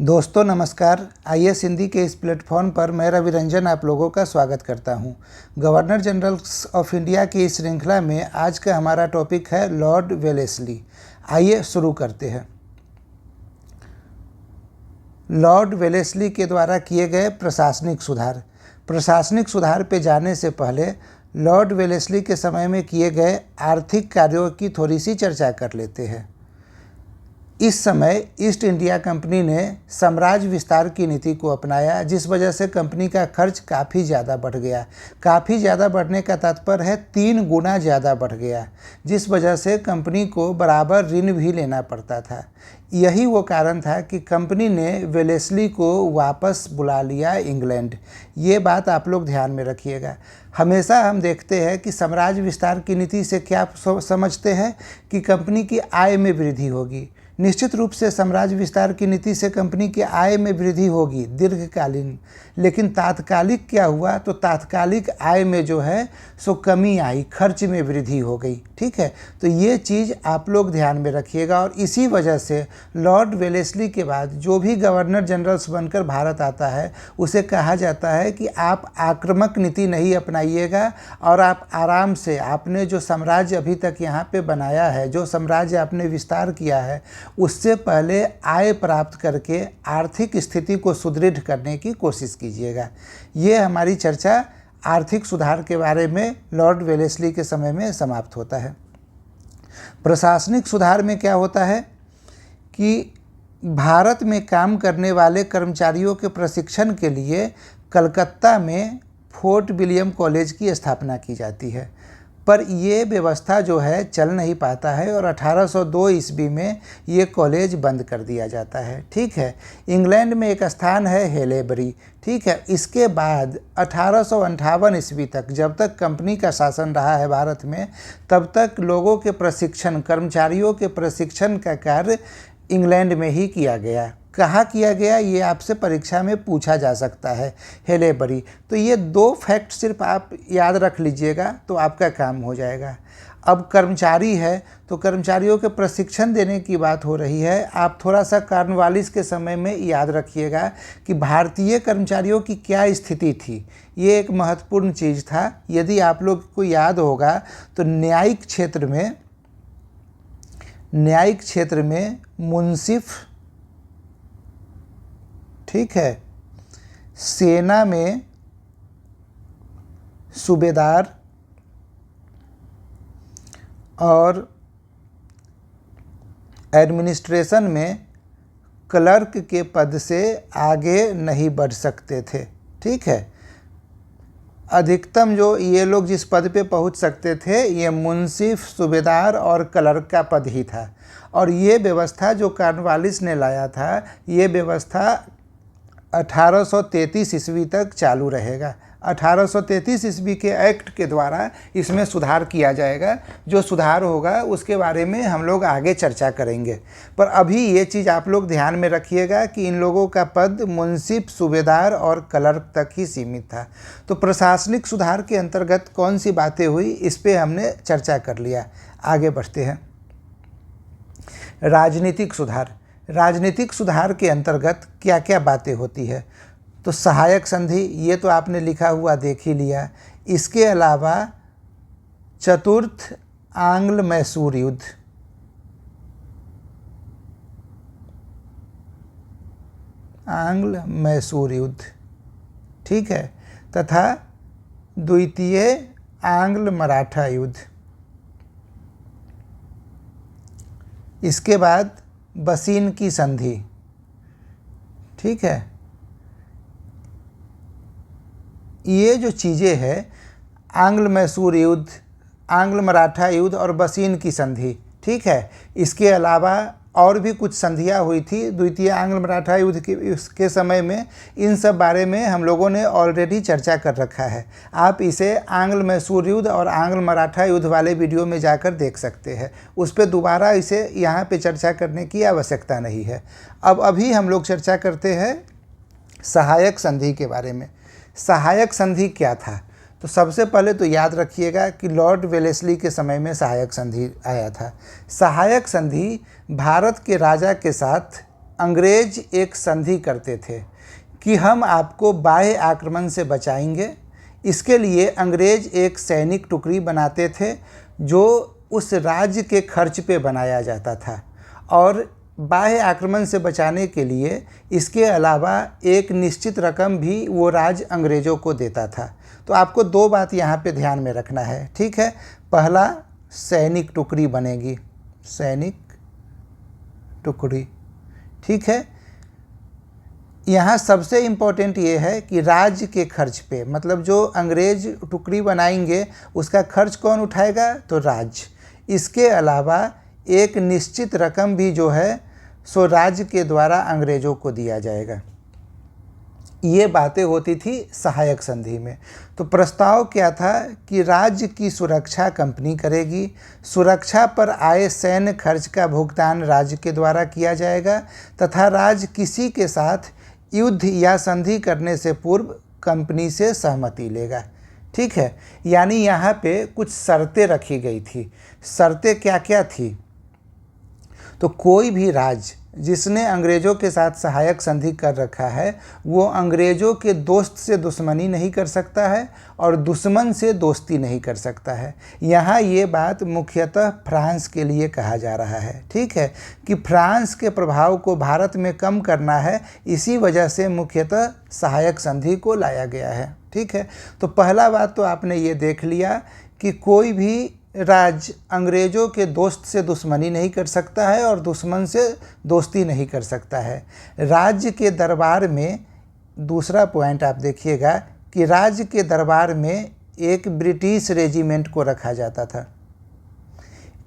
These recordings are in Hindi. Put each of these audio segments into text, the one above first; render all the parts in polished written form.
दोस्तों नमस्कार। आईएएस हिंदी के इस प्लेटफॉर्म पर मैं रवि रंजन आप लोगों का स्वागत करता हूं। गवर्नर जनरल ऑफ इंडिया की इस श्रृंखला में आज का हमारा टॉपिक है लॉर्ड वेलेस्ली। आइए शुरू करते हैं। लॉर्ड वेलेस्ली के द्वारा किए गए प्रशासनिक सुधार। प्रशासनिक सुधार पे जाने से पहले लॉर्ड वेलेस्ली के समय में किए गए आर्थिक कार्यों की थोड़ी सी चर्चा कर लेते हैं। इस समय ईस्ट इंडिया कंपनी ने साम्राज्य विस्तार की नीति को अपनाया, जिस वजह से कंपनी का खर्च काफ़ी ज़्यादा बढ़ गया। काफ़ी ज़्यादा बढ़ने का तात्पर्य है 3 गुना ज़्यादा बढ़ गया, जिस वजह से कंपनी को बराबर ऋण भी लेना पड़ता था। यही वो कारण था कि कंपनी ने वेलेस्ली को वापस बुला लिया इंग्लैंड। ये बात आप लोग ध्यान में रखिएगा। हमेशा हम देखते हैं कि साम्राज्य विस्तार की नीति से क्या समझते हैं कि कंपनी की आय में वृद्धि होगी। निश्चित रूप से साम्राज्य विस्तार की नीति से कंपनी की आय में वृद्धि होगी दीर्घकालीन, लेकिन तात्कालिक क्या हुआ तो तात्कालिक आय में जो है सो कमी आई, खर्च में वृद्धि हो गई। ठीक है, तो ये चीज़ आप लोग ध्यान में रखिएगा। और इसी वजह से लॉर्ड वेलेस्ली के बाद जो भी गवर्नर जनरल्स बनकर भारत आता है उसे कहा जाता है कि आप आक्रामक नीति नहीं अपनाइएगा और आप आराम से आपने जो साम्राज्य अभी तक यहाँ पे बनाया है, जो साम्राज्य आपने विस्तार किया है, उससे पहले आय प्राप्त करके आर्थिक स्थिति को सुदृढ़ करने की कोशिश कीजिएगा। ये हमारी चर्चा आर्थिक सुधार के बारे में लॉर्ड वेलेस्ली के समय में समाप्त होता है। प्रशासनिक सुधार में क्या होता है कि भारत में काम करने वाले कर्मचारियों के प्रशिक्षण के लिए कलकत्ता में फोर्ट विलियम कॉलेज की स्थापना की जाती है, पर ये व्यवस्था जो है चल नहीं पाता है और 1802 ईस्वी में ये कॉलेज बंद कर दिया जाता है। ठीक है, इंग्लैंड में एक स्थान है हेलेबरी। ठीक है, इसके बाद 1858 ईस्वी तक, जब तक कंपनी का शासन रहा है भारत में, तब तक लोगों के प्रशिक्षण, कर्मचारियों के प्रशिक्षण का कार्य इंग्लैंड में ही किया गया। कहाँ किया गया ये आपसे परीक्षा में पूछा जा सकता है, हेलेबरी। तो ये 2 फैक्ट सिर्फ आप याद रख लीजिएगा तो आपका काम हो जाएगा। अब कर्मचारी है तो कर्मचारियों के प्रशिक्षण देने की बात हो रही है। आप थोड़ा सा कॉर्नवालिस के समय में याद रखिएगा कि भारतीय कर्मचारियों की क्या स्थिति थी। ये एक महत्वपूर्ण चीज़ था। यदि आप लोग को याद होगा तो न्यायिक क्षेत्र में मुंसिफ, ठीक है, सेना में सूबेदार और एडमिनिस्ट्रेशन में क्लर्क के पद से आगे नहीं बढ़ सकते थे। ठीक है, अधिकतम जो ये लोग जिस पद पे पहुंच सकते थे ये मुंसिफ, सूबेदार और क्लर्क का पद ही था। और ये व्यवस्था जो कॉर्नवालिस ने लाया था, ये व्यवस्था 1833 ईस्वी तक चालू रहेगा। 1833 ईस्वी के एक्ट के द्वारा इसमें सुधार किया जाएगा। जो सुधार होगा उसके बारे में हम लोग आगे चर्चा करेंगे, पर अभी ये चीज़ आप लोग ध्यान में रखिएगा कि इन लोगों का पद मुंसिफ, सूबेदार और क्लर्क तक ही सीमित था। तो प्रशासनिक सुधार के अंतर्गत कौन सी बातें हुई इस पे हमने चर्चा कर लिया। आगे बढ़ते हैं। राजनीतिक सुधार। राजनीतिक सुधार के अंतर्गत क्या क्या बातें होती है तो सहायक संधि, ये तो आपने लिखा हुआ देख ही लिया। इसके अलावा चतुर्थ आंग्ल मैसूर युद्ध, आंग्ल मैसूर युद्ध, ठीक है, तथा द्वितीय आंग्ल मराठा युद्ध। इसके बाद बसीन की संधि। ठीक है, ये जो चीज़ें हैं, आंग्ल मैसूर युद्ध, आंग्ल मराठा युद्ध और बसीन की संधि, ठीक है, इसके अलावा और भी कुछ संधियाँ हुई थी द्वितीय आंग्ल मराठा युद्ध के समय में। इन सब बारे में हम लोगों ने ऑलरेडी चर्चा कर रखा है। आप इसे आंग्ल मैसूर युद्ध और आंग्ल मराठा युद्ध वाले वीडियो में जाकर देख सकते हैं। उस पर दोबारा इसे यहाँ पे चर्चा करने की आवश्यकता नहीं है। अब अभी हम लोग चर्चा करते हैं सहायक संधि के बारे में। सहायक संधि क्या था तो सबसे पहले तो याद रखिएगा कि लॉर्ड वेलेस्ली के समय में सहायक संधि आया था। सहायक संधि भारत के राजा के साथ अंग्रेज एक संधि करते थे कि हम आपको बाह्य आक्रमण से बचाएंगे। इसके लिए अंग्रेज एक सैनिक टुकड़ी बनाते थे जो उस राज्य के खर्च पे बनाया जाता था, और बाह्य आक्रमण से बचाने के लिए इसके अलावा एक निश्चित रकम भी वो राज्य अंग्रेज़ों को देता था। तो आपको दो बात यहाँ पे ध्यान में रखना है, ठीक है। पहला, सैनिक टुकड़ी बनेगी, सैनिक टुकड़ी, ठीक है। यहाँ सबसे इम्पोर्टेंट ये है कि राज्य के खर्च पे, मतलब जो अंग्रेज टुकड़ी बनाएंगे उसका खर्च कौन उठाएगा, तो राज्य। इसके अलावा एक निश्चित रकम भी जो है सो राज्य के द्वारा अंग्रेज़ों को दिया जाएगा। ये बातें होती थी सहायक संधि में। तो प्रस्ताव क्या था कि राज्य की सुरक्षा कंपनी करेगी, सुरक्षा पर आए सैन्य खर्च का भुगतान राज्य के द्वारा किया जाएगा, तथा राज्य किसी के साथ युद्ध या संधि करने से पूर्व कंपनी से सहमति लेगा, ठीक है। यानी यहाँ पे कुछ शर्तें रखी गई थी। शर्तें क्या क्या थी, तो कोई भी राज्य जिसने अंग्रेज़ों के साथ सहायक संधि कर रखा है वो अंग्रेज़ों के दोस्त से दुश्मनी नहीं कर सकता है और दुश्मन से दोस्ती नहीं कर सकता है। यहाँ ये बात मुख्यतः फ्रांस के लिए कहा जा रहा है, ठीक है, कि फ्रांस के प्रभाव को भारत में कम करना है, इसी वजह से मुख्यतः सहायक संधि को लाया गया है, ठीक है। तो पहला बात तो आपने ये देख लिया कि कोई भी राज्य अंग्रेज़ों के दोस्त से दुश्मनी नहीं कर सकता है और दुश्मन से दोस्ती नहीं कर सकता है। राज्य के दरबार में, दूसरा पॉइंट आप देखिएगा कि राज्य के दरबार में एक ब्रिटिश रेजिमेंट को रखा जाता था।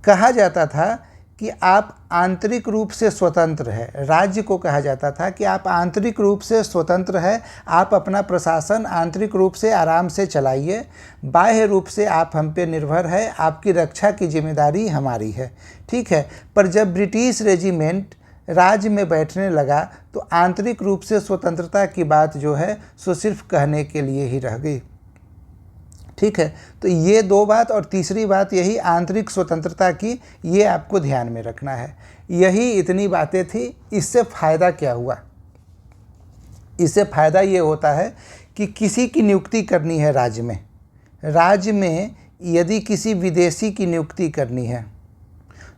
कहा जाता था कि आप आंतरिक रूप से स्वतंत्र है, राज्य को कहा जाता था कि आप आंतरिक रूप से स्वतंत्र है, आप अपना प्रशासन आंतरिक रूप से आराम से चलाइए, बाह्य रूप से आप हम पे निर्भर है, आपकी रक्षा की जिम्मेदारी हमारी है, ठीक है। पर जब ब्रिटिश रेजिमेंट राज्य में बैठने लगा तो आंतरिक रूप से स्वतंत्रता की बात जो है सो सिर्फ कहने के लिए ही रह गई, ठीक है। तो ये दो बात, और तीसरी बात यही आंतरिक स्वतंत्रता की, ये आपको ध्यान में रखना है। यही इतनी बातें थी। इससे फ़ायदा क्या हुआ, इससे फ़ायदा ये होता है कि किसी की नियुक्ति करनी है राज्य में यदि किसी विदेशी की नियुक्ति करनी है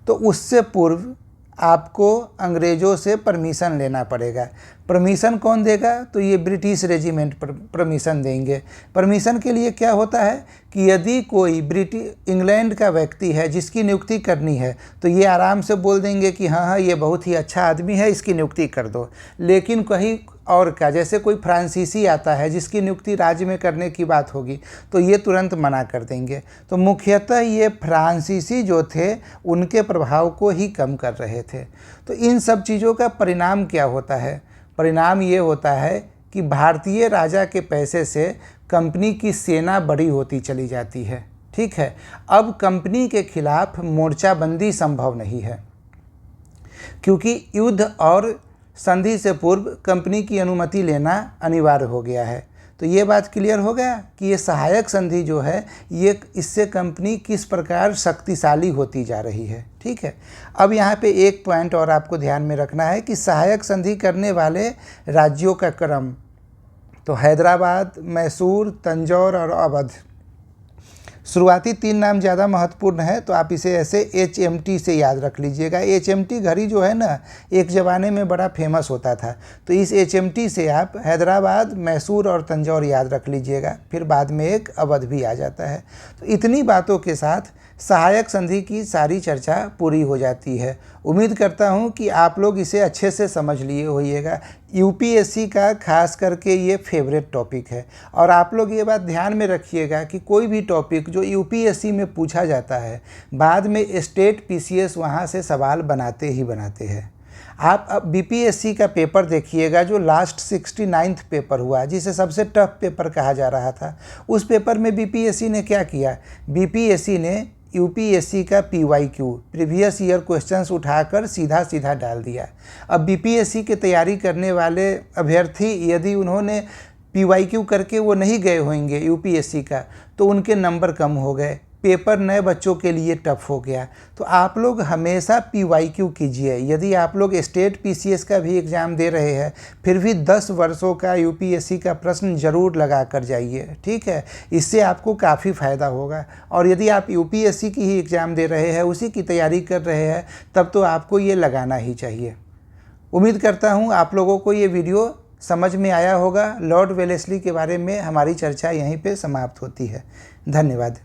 तो उससे पूर्व आपको अंग्रेज़ों से परमिशन लेना पड़ेगा। परमिशन कौन देगा, तो ये ब्रिटिश रेजिमेंट परमिशन देंगे। परमिशन के लिए क्या होता है कि यदि कोई इंग्लैंड का व्यक्ति है जिसकी नियुक्ति करनी है तो ये आराम से बोल देंगे कि हाँ ये बहुत ही अच्छा आदमी है, इसकी नियुक्ति कर दो। लेकिन कहीं और का, जैसे कोई फ्रांसीसी आता है जिसकी नियुक्ति राज्य में करने की बात होगी तो ये तुरंत मना कर देंगे। तो मुख्यतः ये फ्रांसीसी जो थे उनके प्रभाव को ही कम कर रहे थे। तो इन सब चीज़ों का परिणाम क्या होता है, परिणाम ये होता है कि भारतीय राजा के पैसे से कंपनी की सेना बड़ी होती चली जाती है, ठीक है। अब कंपनी के खिलाफ मोर्चाबंदी संभव नहीं है, क्योंकि युद्ध और संधि से पूर्व कंपनी की अनुमति लेना अनिवार्य हो गया है। तो ये बात क्लियर हो गया कि ये सहायक संधि जो है ये, इससे कंपनी किस प्रकार शक्तिशाली होती जा रही है, ठीक है। अब यहाँ पे एक पॉइंट और आपको ध्यान में रखना है कि सहायक संधि करने वाले राज्यों का क्रम, तो हैदराबाद, मैसूर, तंजौर और अवध। शुरुआती तीन नाम ज़्यादा महत्वपूर्ण है, तो आप इसे ऐसे HMT से याद रख लीजिएगा। HMT घड़ी जो है ना एक ज़माने में बड़ा फेमस होता था, तो इस HMT से आप हैदराबाद, मैसूर और तंजौर याद रख लीजिएगा। फिर बाद में एक अवध भी आ जाता है। तो इतनी बातों के साथ सहायक संधि की सारी चर्चा पूरी हो जाती है। उम्मीद करता हूँ कि आप लोग इसे अच्छे से समझ लिए होइएगा। UPSC का खास करके ये फेवरेट टॉपिक है, और आप लोग ये बात ध्यान में रखिएगा कि कोई भी टॉपिक जो UPSC में पूछा जाता है बाद में स्टेट PCS वहाँ से सवाल बनाते ही बनाते हैं। आप अब BPSC का पेपर देखिएगा जो लास्ट 69th पेपर हुआ, जिसे सबसे टफ पेपर कहा जा रहा था। उस पेपर में BPSC ने क्या किया, BPSC ने UPSC का PYQ प्रीवियस ईयर क्वेश्चंस उठाकर सीधा सीधा डाल दिया। अब BPSC की तैयारी करने वाले अभ्यर्थी यदि उन्होंने PYQ करके वो नहीं गए होंगे UPSC का, तो उनके नंबर कम हो गए। पेपर नए बच्चों के लिए टफ हो गया। तो आप लोग हमेशा PYQ कीजिए। यदि आप लोग स्टेट PCS का भी एग्ज़ाम दे रहे हैं फिर भी 10 वर्षों का UPSC का प्रश्न ज़रूर लगा कर जाइए, ठीक है। इससे आपको काफ़ी फ़ायदा होगा। और यदि आप UPSC की ही एग्ज़ाम दे रहे हैं, उसी की तैयारी कर रहे हैं, तब तो आपको ये लगाना ही चाहिए। उम्मीद करता हूँ आप लोगों को ये वीडियो समझ में आया होगा। लॉर्ड वेलेस्ली के बारे में हमारी चर्चा यहीं पे समाप्त होती है। धन्यवाद।